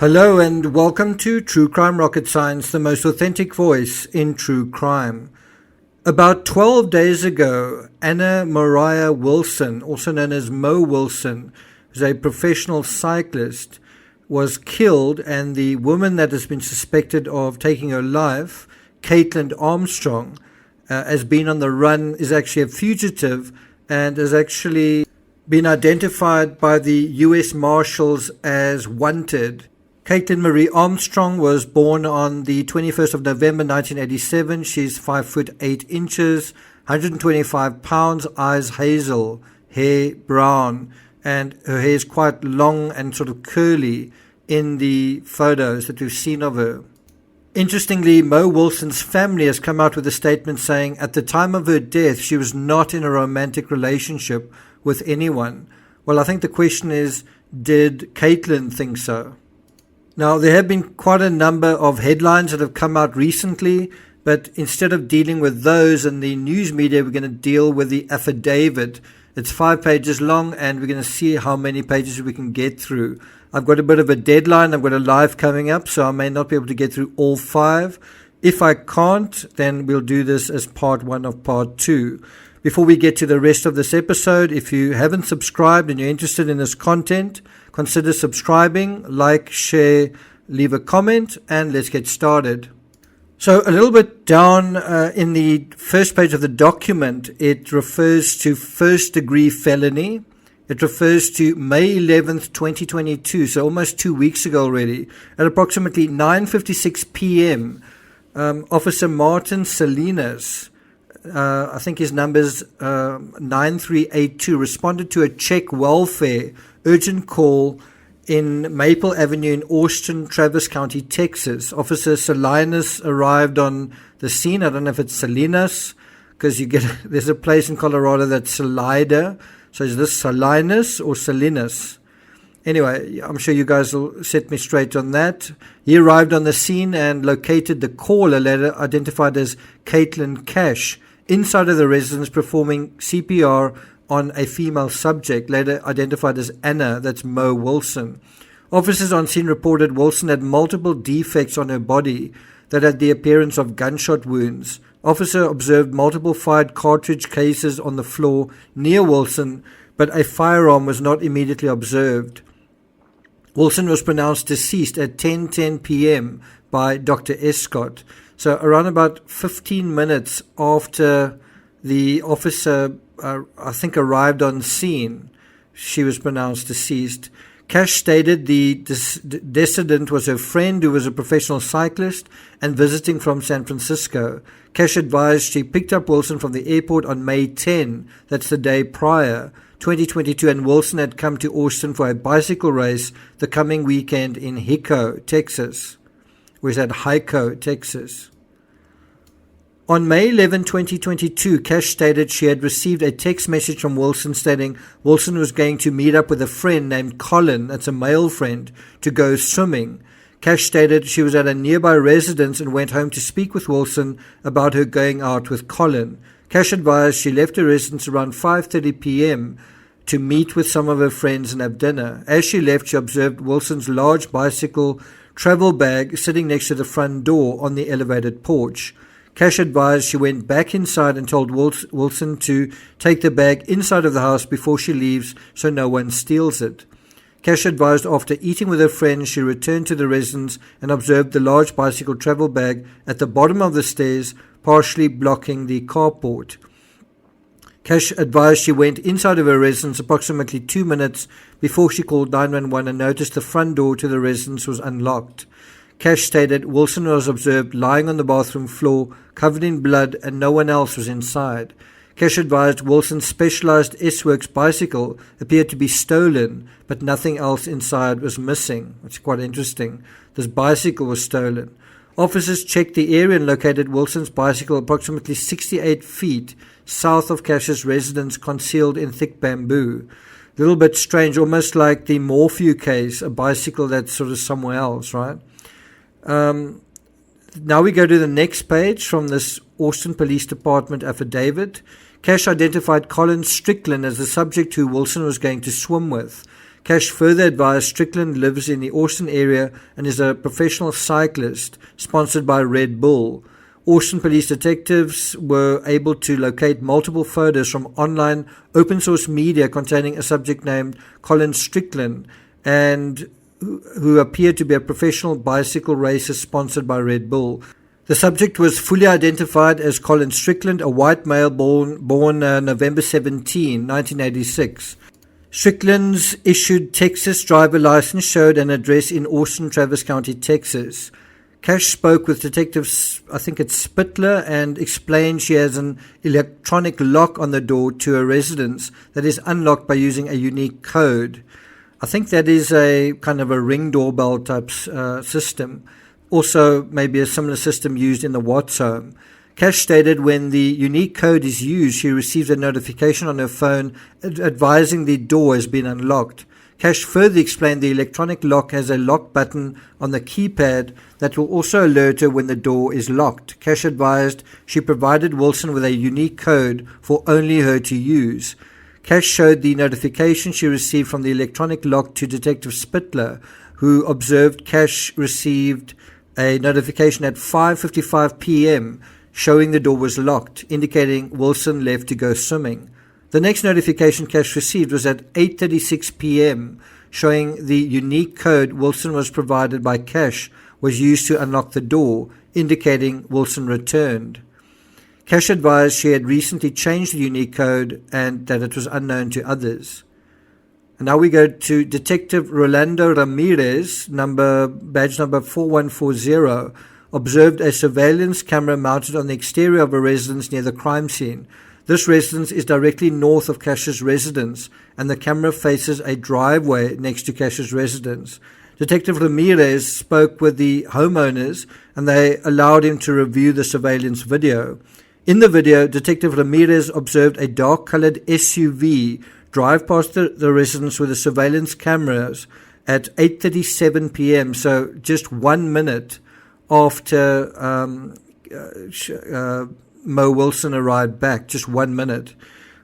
Hello and welcome to True Crime Rocket Science, the most authentic voice in true crime. About 12 days ago, Anna Mariah Wilson, also known as Mo Wilson, who's a professional cyclist, was killed, and the woman that has been suspected of taking her life, KAITLIN Armstrong, has been on the run, is actually a fugitive, and has actually been identified by the US Marshals as wanted. KAITLIN Marie Armstrong was born on the 21st of November 1987. She's 5 foot 8 inches, 125 pounds, eyes hazel, hair brown, and her hair is quite long and sort of curly in the photos that we've seen of her. Interestingly, Mo Wilson's family has come out with a statement saying at the time of her death, she was not in a romantic relationship with anyone. Well, I think the question is, did KAITLIN think so? Now, there have been quite a number of headlines that have come out recently, but instead of dealing with those in the news media, we're going to deal with the affidavit. It's 5 pages long, and we're going to see how many pages we can get through. I've got a bit of a deadline. I've got a live coming up, so I may not be able to get through all 5. If I can't, then we'll do this as part 1 of part 2. Before we get to the rest of this episode, if you haven't subscribed and you're interested in this content, consider subscribing, like, share, leave a comment, and let's get started. So a little bit down in the first page of the document, it refers to first-degree felony. It refers to May 11th, 2022, so almost 2 weeks ago already. At approximately 9:56 p.m., Officer Martin Salinas, I think his number's 9382, responded to a Czech welfare urgent call in Maple Avenue in Austin, Travis County, Texas. Officer Salinas arrived on the scene. I don't know if it's Salinas, because there's a place in Colorado that's Salida. So is this Salinas or Salinas? Anyway, I'm sure you guys will set me straight on that. He arrived on the scene and located the caller, later identified as KAITLIN Cash, inside of the residence performing CPR on a female subject, later identified as Anna, that's Mo Wilson. Officers on scene reported Wilson had multiple defects on her body that had the appearance of gunshot wounds. Officer observed multiple fired cartridge cases on the floor near Wilson, but a firearm was not immediately observed. Wilson was pronounced deceased at 10:10 p.m. by Dr. Escott. So around about 15 minutes after the officer, I think, arrived on scene, she was pronounced deceased. Cash stated the decedent was her friend who was a professional cyclist and visiting from San Francisco. Cash advised she picked up Wilson from the airport on May 10, that's the day prior, 2022, and Wilson had come to Austin for a bicycle race the coming weekend in Hico, Texas. Or is that Hico, Texas? On May 11, 2022, Cash stated she had received a text message from Wilson stating Wilson was going to meet up with a friend named Colin, that's a male friend, to go swimming. Cash stated she was at a nearby residence and went home to speak with Wilson about her going out with Colin. Cash advised she left her residence around 5:30 p.m. to meet with some of her friends and have dinner. As she left, she observed Wilson's large bicycle travel bag sitting next to the front door on the elevated porch. Cash advised she went back inside and told Wilson to take the bag inside of the house before she leaves so no one steals it. Cash advised after eating with her friends, she returned to the residence and observed the large bicycle travel bag at the bottom of the stairs, partially blocking the carport. Cash advised she went inside of her residence approximately 2 minutes before she called 911 and noticed the front door to the residence was unlocked. Cash stated Wilson was observed lying on the bathroom floor, covered in blood, and no one else was inside. Cash advised Wilson's Specialized S-Works bicycle appeared to be stolen, but nothing else inside was missing. It's quite interesting. This bicycle was stolen. Officers checked the area and located Wilson's bicycle approximately 68 feet south of Cash's residence, concealed in thick bamboo. A little bit strange, almost like the Morphew case, a bicycle that's sort of somewhere else, right? Now we go to the next page from this Austin Police Department affidavit. Cash identified Colin Strickland as the subject who Wilson was going to swim with. Cash further advised Strickland lives in the Austin area and is a professional cyclist sponsored by Red Bull. Austin police detectives were able to locate multiple photos from online open source media containing a subject named Colin Strickland and who appeared to be a professional bicycle racer sponsored by Red Bull. The subject was fully identified as Colin Strickland, a white male born November 17, 1986. Strickland's issued Texas driver license showed an address in Austin, Travis County, Texas. Cash spoke with Detective, I think it's Spittler, and explained she has an electronic lock on the door to her residence that is unlocked by using a unique code. I think that is a kind of a ring doorbell type system. Also, maybe a similar system used in the Watts home. Cash stated when the unique code is used, she receives a notification on her phone advising the door has been unlocked. Cash further explained the electronic lock has a lock button on the keypad that will also alert her when the door is locked. Cash advised she provided Wilson with a unique code for only her to use. Cash showed the notification she received from the electronic lock to Detective Spittler, who observed Cash received a notification at 5:55 p.m. showing the door was locked, indicating Wilson left to go swimming. The next notification Cash received was at 8:36 p.m., showing the unique code Wilson was provided by Cash was used to unlock the door, indicating Wilson returned. Cash advised she had recently changed the unique code and that it was unknown to others. And now we go to Detective Rolando Ramirez, badge number 4140, observed a surveillance camera mounted on the exterior of a residence near the crime scene. This residence is directly north of Cash's residence, and the camera faces a driveway next to Cash's residence. Detective Ramirez spoke with the homeowners, and they allowed him to review the surveillance video. In the video, Detective Ramirez observed a dark-colored SUV drive past the residence with the surveillance cameras at 8:37 p.m., so just 1 minute after Mo Wilson arrived back, just 1 minute.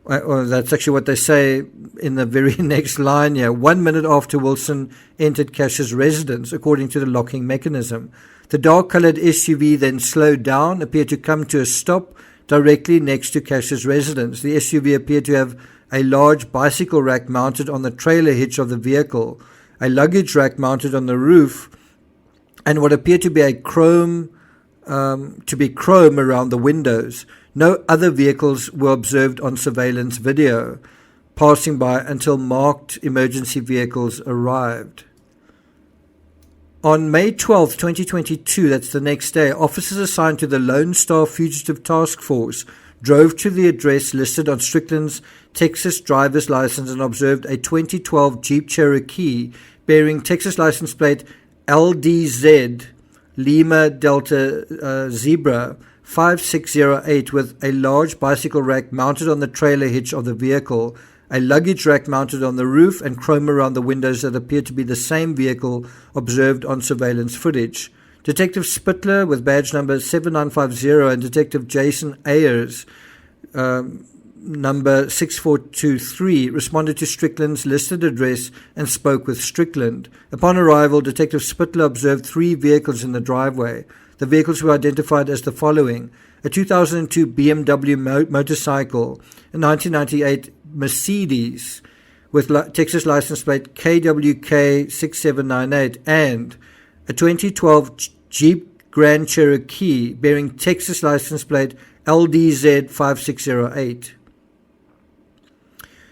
Or that's actually what they say in the very next line here. 1 minute after Wilson entered Cash's residence, according to the locking mechanism. The dark-colored SUV then slowed down, appeared to come to a stop directly next to Cash's residence. The SUV appeared to have a large bicycle rack mounted on the trailer hitch of the vehicle, a luggage rack mounted on the roof, and what appeared to be chrome around the windows. No other vehicles were observed on surveillance video passing by until marked emergency vehicles arrived. On May 12, 2022, that's the next day, officers assigned to the Lone Star Fugitive Task Force drove to the address listed on Strickland's Texas driver's license and observed a 2012 Jeep Cherokee bearing Texas license plate LDZ Lima Delta Zebra 5608 with a large bicycle rack mounted on the trailer hitch of the vehicle, a luggage rack mounted on the roof, and chrome around the windows that appeared to be the same vehicle observed on surveillance footage. Detective Spittler with badge number 7950 and Detective Jason Ayers, number 6423, responded to Strickland's listed address and spoke with Strickland. Upon arrival, Detective Spittler observed 3 vehicles in the driveway. The vehicles were identified as the following: a 2002 BMW motorcycle, a 1998 Mercedes with Texas license plate KWK 6798, and a 2012 Jeep Grand Cherokee bearing Texas license plate LDZ 5608.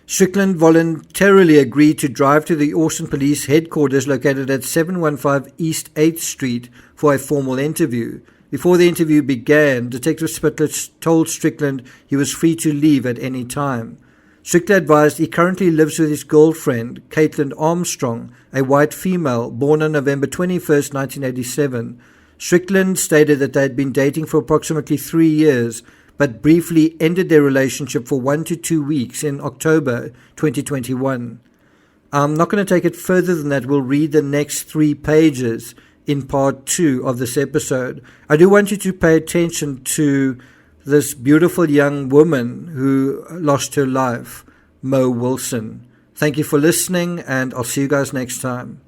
Strickland voluntarily agreed to drive to the Austin Police headquarters located at 715 East 8th Street for a formal interview. Before the interview began, Detective Spittler told Strickland he was free to leave at any time. Strickland advised he currently lives with his girlfriend, KAITLIN Armstrong, a white female, born on November 21st, 1987. Strickland stated that they had been dating for approximately 3 years, but briefly ended their relationship for 1 to 2 weeks in October 2021. I'm not going to take it further than that. We'll read the next 3 pages in part 2 of this episode. I do want you to pay attention to this beautiful young woman who lost her life, Mo Wilson. Thank you for listening, and I'll see you guys next time.